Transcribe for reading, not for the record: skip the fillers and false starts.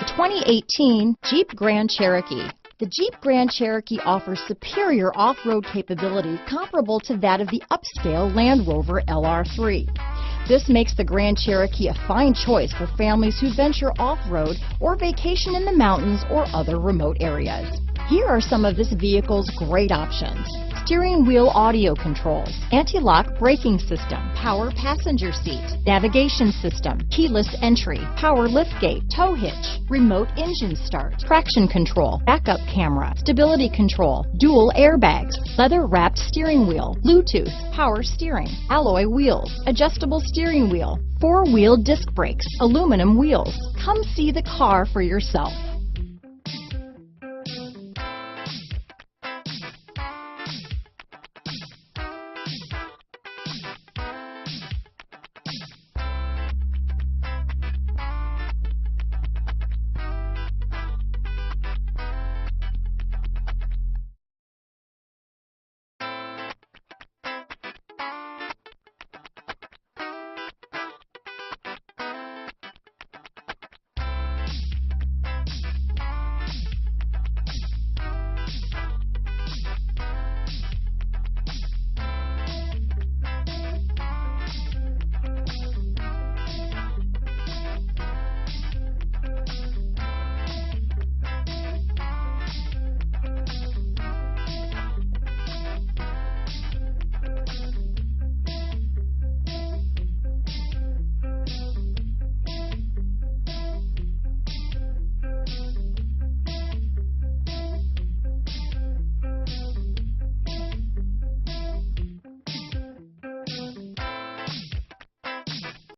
The 2018 Jeep Grand Cherokee. The Jeep Grand Cherokee offers superior off-road capability comparable to that of the upscale Land Rover LR3. This makes the Grand Cherokee a fine choice for families who venture off-road or vacation in the mountains or other remote areas. Here are some of this vehicle's great options: steering wheel audio controls, anti-lock braking system, power passenger seat, navigation system, keyless entry, power liftgate, tow hitch, remote engine start, traction control, backup camera, stability control, dual airbags, leather-wrapped steering wheel, Bluetooth, power steering, alloy wheels, adjustable steering wheel, four-wheel disc brakes, aluminum wheels. Come see the car for yourself.